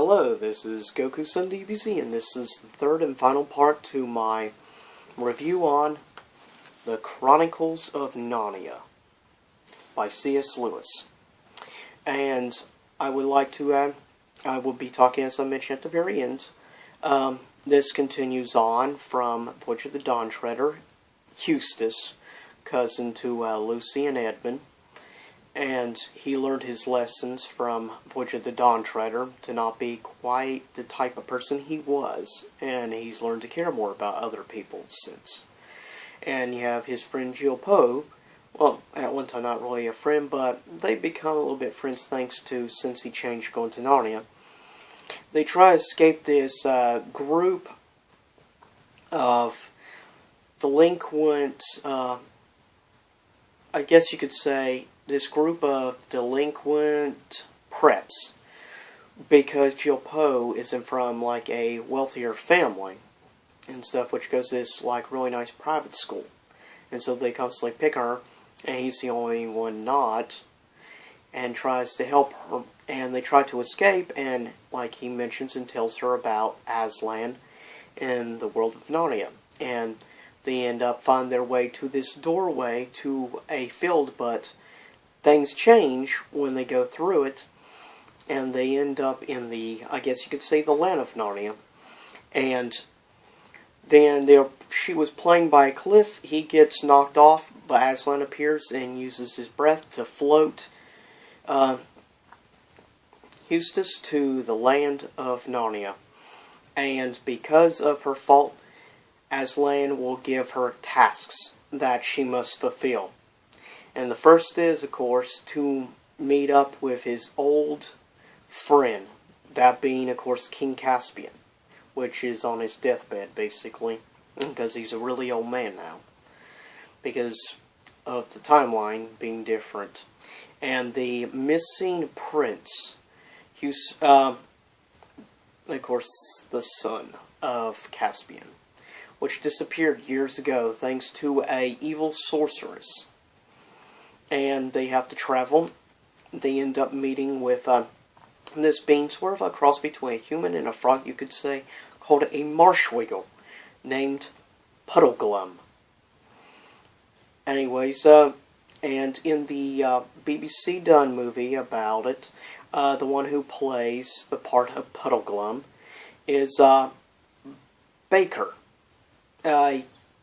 Hello, this is Goku-san DBZ, and this is the third and final part to my review on the Chronicles of Narnia by c.s.Lewis. And I would like to I will be talking, as I mentioned at the very end. This continues on from Voyage of the Dawn Treader, Eustace, cousin to Lucy and Edmund. And he learned his lessons from Voyage of the Dawn Treader to not be quite the type of person he was. And he's learned to care more about other people since. And you have his friend Jill Poe. Well, at one time not really a friend, but they become a little bit friends thanks to, since he changed going to Narnia. They try to escape this group of delinquent, I guess you could say, this group of delinquent preps, because Jill Poe isn't from like a wealthier family and stuff, which goes to this like really nice private school, and so they constantly pick her, and he's the only one not, and tries to help her, and they try to escape, and like he mentions and tells her about Aslan in the world of Narnia, and they end up finding their way to this doorway to a field, but things change when they go through it, and they end up in the, I guess you could say, the land of Narnia. And then she was playing by a cliff. He gets knocked off, but Aslan appears and uses his breath to float Eustace to the land of Narnia. And because of her fault, Aslan will give her tasks that she must fulfill. And the first is, of course, to meet up with his old friend, that being, of course, King Caspian, which is on his deathbed, basically, because he's a really old man now, because of the timeline being different. And the missing prince, of course, the son of Caspian, which disappeared years ago thanks to a evil sorceress. And they have to travel. They end up meeting with this being sort of a cross between a human and a frog, you could say, called a marshwiggle, named Puddleglum. Anyways, and in the BBC done movie about it, the one who plays the part of Puddleglum is Baker.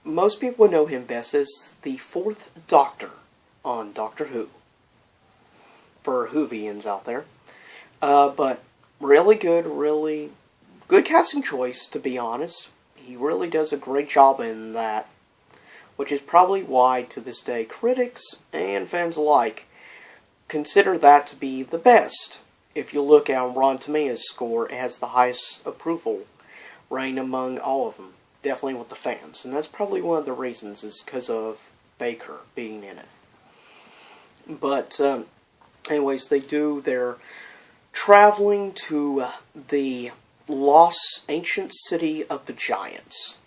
Most people know him best as the Fourth Doctor on Doctor Who, for Whovians out there. But really good casting choice, to be honest. He really does a great job in that, which is probably why, to this day, critics and fans alike consider that to be the best. If you look at Rotten Tomatoes score, it has the highest approval rating among all of them. Definitely with the fans. And that's probably one of the reasons, is because of Baker being in it. But, anyways, they do their traveling to the lost ancient city of the giants,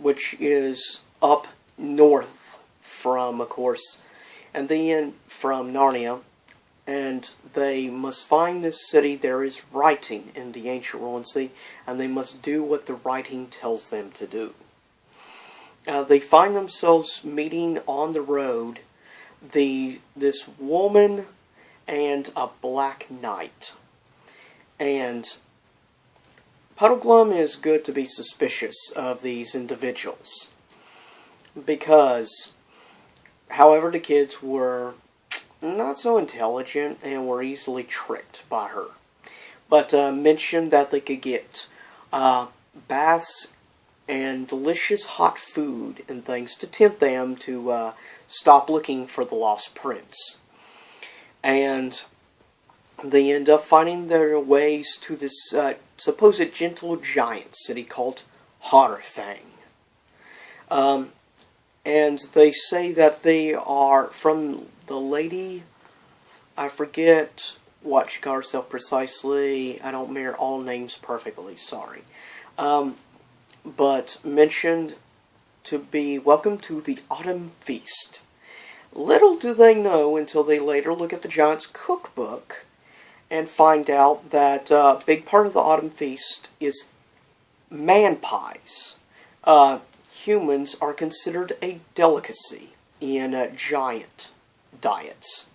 which is up north from, of course, and then from Narnia, and they must find this city. There is writing in the ancient ruined city, and they must do what the writing tells them to do. They find themselves meeting on the road this woman and a black knight. And Puddleglum is good to be suspicious of these individuals, because, however, the kids were not so intelligent and were easily tricked by her. But mentioned that they could get baths and delicious hot food and things to tempt them to stop looking for the lost prince. And they end up finding their ways to this supposed gentle giant city called Harfang. And they say that they are from the lady, I forget what she called herself precisely, I don't remember all names perfectly, sorry. But mentioned to be welcome to the Autumn Feast. Little do they know, until they later look at the giant's cookbook, and find out that a big part of the autumn feast is man pies. Humans are considered a delicacy in giant diets.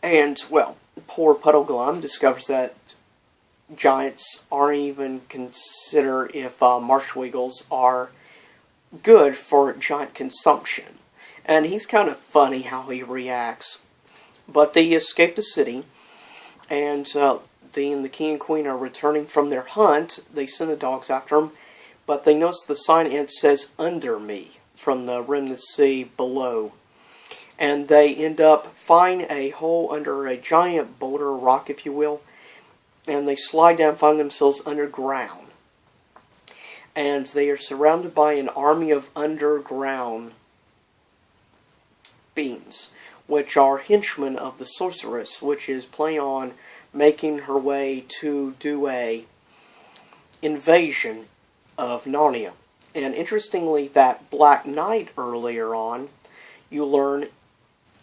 And, well, poor Puddleglum discovers that giants aren't even considered if marshwiggles are good for giant consumption. And he's kind of funny how he reacts. But they escape the city, and the king and queen are returning from their hunt. They send the dogs after them, but they notice the sign, and it says, "Under me," from the remnant sea below. And they end up finding a hole under a giant boulder, rock if you will, and they slide down, find themselves underground. And they are surrounded by an army of underground beings, which are henchmen of the sorceress, which is planning on making her way to do a invasion of Narnia. And interestingly, that Black Knight earlier on, you learn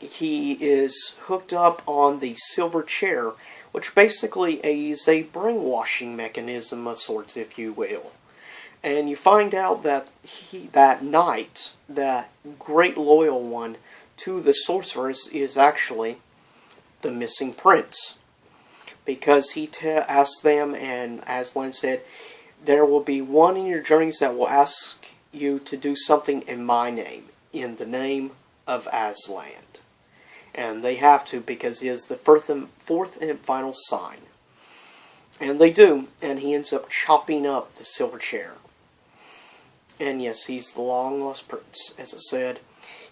he is hooked up on the silver chair, which basically is a brainwashing mechanism of sorts, if you will. And you find out that that knight, that great loyal one to the sorceress, is actually the missing prince. Because he asked them, and Aslan said, there will be one in your journeys that will ask you to do something in my name, in the name of Aslan. And they have to, because he is the fourth and final sign. And they do, and he ends up chopping up the silver chair. And yes, he's the long-lost prince, as I said.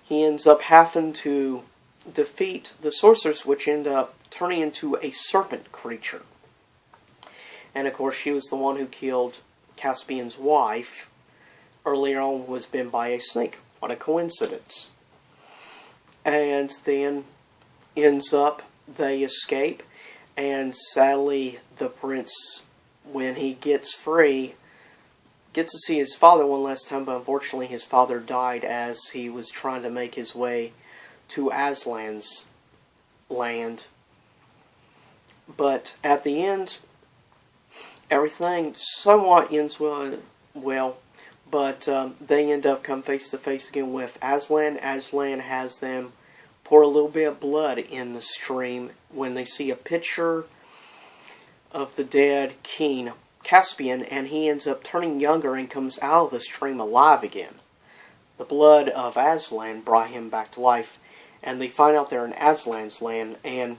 He ends up having to defeat the sorceress, which end up turning into a serpent creature. And of course, she was the one who killed Caspian's wife. Earlier on was bitten by a snake. What a coincidence. And then ends up, they escape, and sadly the prince, when he gets free, gets to see his father one last time, but unfortunately his father died as he was trying to make his way to Aslan's land. But at the end, everything somewhat ends well, but they end up come face to face again with Aslan. Aslan has them pour a little bit of blood in the stream when they see a picture of the dead king Caspian, and he ends up turning younger and comes out of the stream alive again. The blood of Aslan brought him back to life, and they find out they're in Aslan's land, and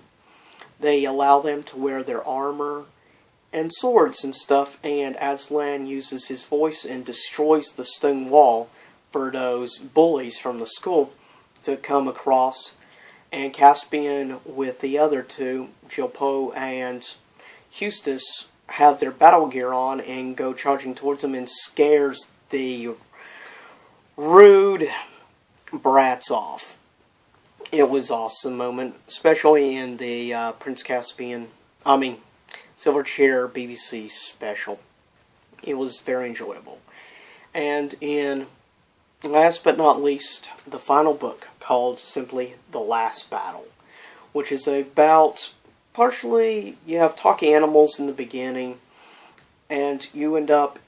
they allow them to wear their armor and swords and stuff, and Aslan uses his voice and destroys the stone wall for those bullies from the school to come across, and Caspian with the other two, Gilpo and Eustace, have their battle gear on and go charging towards them and scares the rude brats off. It was an awesome moment, especially in the Silver Chair BBC special. It was very enjoyable. And in last but not least, the final book, called simply The Last Battle, which is about, partially, you have talking animals in the beginning, and you end up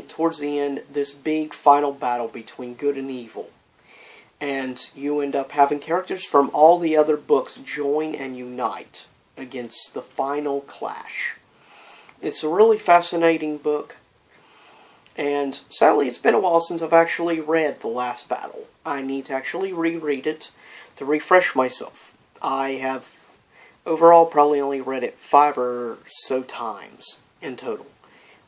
towards the end, this big final battle between good and evil. And you end up having characters from all the other books join and unite against the final clash. It's a really fascinating book, and sadly it's been a while since I've actually read The Last Battle. I need to actually reread it to refresh myself. I have overall probably only read it 5 or so times in total,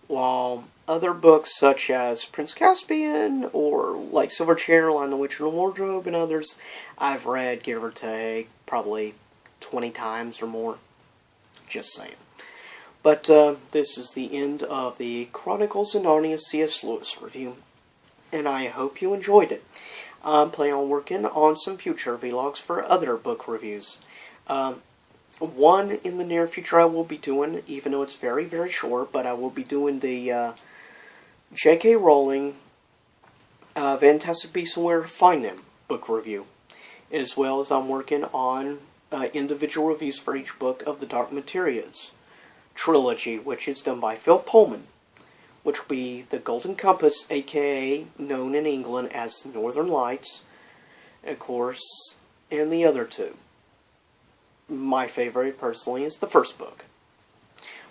while other books such as Prince Caspian or like Silver Chair, Lion the Witch and the Wardrobe and others, I've read, give or take, probably 20 times or more. Just saying. But this is the end of the Chronicles of Narnia C.S. Lewis review, and I hope you enjoyed it. I'm planning on working on some future vlogs for other book reviews. One in the near future I will be doing, even though it's very, very short, but I will be doing the J.K. Rowling Fantastic Beasts and Where to Find Them book review, as well as I'm working on individual reviews for each book of the Dark Materials trilogy, which is done by Phil Pullman, which will be The Golden Compass, aka known in England as Northern Lights, of course, and the other two. My favorite, personally, is the first book.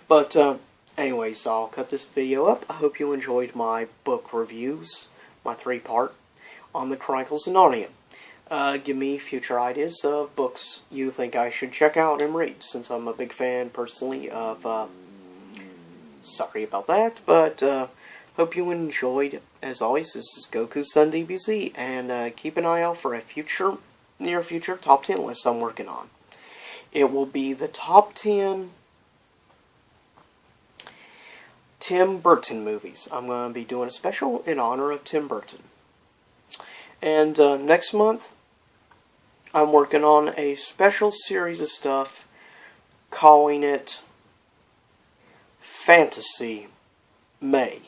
But, anyways, I'll cut this video up. I hope you enjoyed my book reviews, my 3-part, on the Chronicles of Narnia. Give me future ideas of books you think I should check out and read, since I'm a big fan, personally, of, sorry about that, but, hope you enjoyed. As always, this is Goku-san DBZ, and, keep an eye out for a near future top 10 list I'm working on. It will be the top 10 Tim Burton movies. I'm going to be doing a special in honor of Tim Burton. And next month, I'm working on a special series of stuff, calling it Fantasy May.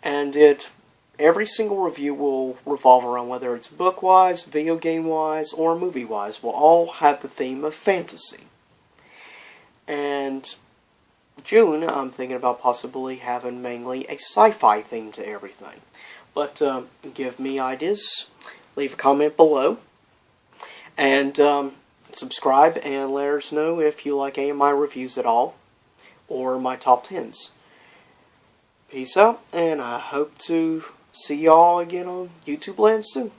And every single review will revolve around whether it's book-wise, video game-wise, or movie-wise, will all have the theme of fantasy. And June, I'm thinking about possibly having mainly a sci-fi theme to everything. But give me ideas, leave a comment below, and subscribe and let us know if you like any of my reviews at all, or my top 10s. Peace out, and I hope to see y'all again on YouTube land soon.